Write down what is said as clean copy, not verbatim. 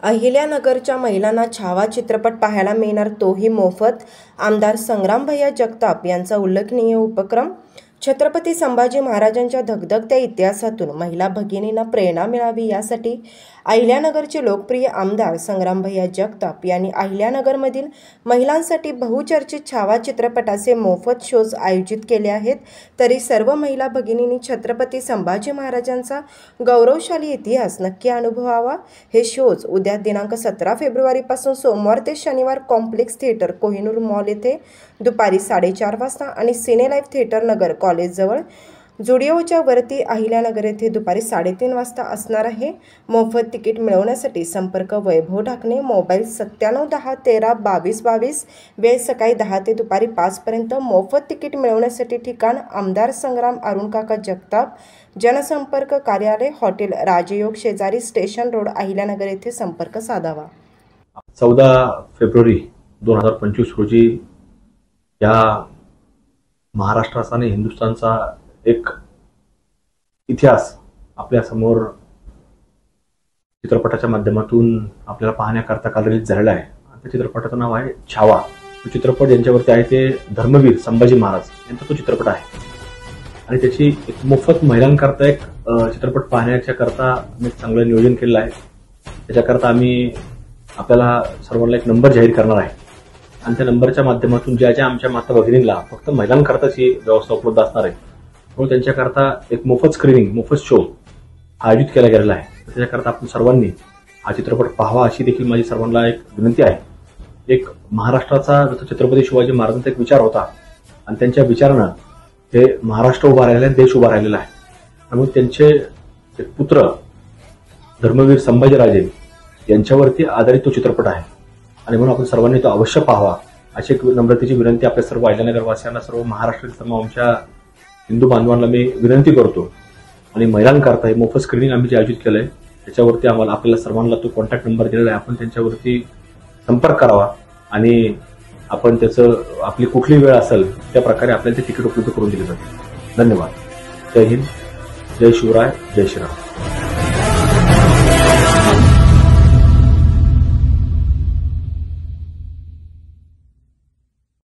अहिल्यानगरच्या महिलांना छावा चित्रपट पाहायला मिळणार, तोही मोफत। आमदार संग्रामभैया जगताप यांचा उल्लेखनीय उपक्रम। छत्रपती संभाजी महाराजांच्या धगधगत्या इतिहासातून महिला भगिनींना प्रेरणा मिळावी यासाठी अहिल्यानगरचे लोकप्रिय आमदार संग्रामभैया जगताप यांनी अहिल्यानगरमधील महिलांसाठी बहुचर्चित छावा चित्रपटाचे मोफत शोज आयोजित केले आहेत। तरी सर्व महिला भगिनींनी छत्रपती संभाजी महाराजांचा गौरवशाली इतिहास नक्की अनुभवावा। हे शोज उद्या दिनांक 17 फेब्रुवारीपासून सोमवार ते शनिवार कॉम्प्लेक्स थिएटर कोहिनूर मॉल येथे दुपारी 4:30 वाजता आणि सिनेलाइफ थिएटर नगर कॉलेज जवळ जुडिओच्या वरती अहिल्यानगर येथे दुपारी 3:30 वाजता असणार आहे। मोफत तिकीट मिळवण्यासाठी संपर्क वैभव ढाकणे, मोबाईल 9710132222, वेळ सकाळी 10 ते दुपारी 5 पर्यंत। मोफत तिकीट मिळवण्यासाठी ठिकाण आमदार संग्राम अरुणकाका जगताप, जनसंपर्क कार्यालय, हॉटेल राजयोग शेजारी, स्टेशन रोड, अहिल्यानगर येथे संपर्क साधावा। 14 फेब्रुवारी 2025 रोजी या महाराष्ट्राचा आणि हिंदुस्थानचा एक इतिहास आपल्या समोर चित्रपटाच्या माध्यमातून आपल्याला पाहण्याकरता काल रिलीज झालेला आहे। त्या चित्रपटाचं नाव आहे छावा। तो चित्रपट ज्यांच्यावरती आहे ते धर्मवीर संभाजी महाराज यांचा तो चित्रपट आहे आणि त्याची एक मोफत महिलांकरता एक चित्रपट पाहण्याच्या करता आम्ही चांगलं नियोजन केलेलं आहे। त्याच्याकरता आम्ही आपल्याला सर्वांना एक नंबर जाहीर करणार आहे आणि त्या नंबरच्या माध्यमातून ज्या आमच्या माता भगिनींना फक्त महिलांकरताच ही व्यवस्था उपलब्ध असणार आहे, म्हणून त्यांच्याकरता एक मोफत स्क्रीनिंग, मोफत शो आयोजित केला गेलेला आहे। त्याच्याकरता आपण सर्वांनी हा चित्रपट पाहावा अशी देखील माझी सर्वांना एक विनंती आहे। एक महाराष्ट्राचा जसा छत्रपती शिवाजी महाराजांचा एक विचार होता आणि त्यांच्या विचारानं हे महाराष्ट्र उभा राहिलेला आहे, देश उभा राहिलेला आहे। त्यामुळे त्यांचे एक पुत्र धर्मवीर संभाजीराजे यांच्यावरती आधारित तो चित्रपट आहे आणि म्हणून आपण सर्वांनी तो अवश्य पाहावा अशी एक नम्रतेची विनंती आपल्या सर्व अहिल्यानगरवासियांना, सर्व महाराष्ट्रातील सर्व आमच्या हिंदू बांधवांना मी विनंती करतो। आणि महिलांकरता हे मोफत स्क्रीनिंग आम्ही जे आयोजित केलंय त्याच्यावरती आपल्याला सर्वांना तो कॉन्टॅक्ट नंबर दिलेला आहे, आपण त्यांच्यावरती संपर्क करावा आणि आपण त्याचं आपली कुठली वेळ असेल त्या प्रकारे आपल्याला ते तिकीट उपलब्ध करून दिले जाते। धन्यवाद। जय हिंद, जय शिवराय, जय श्रीराम।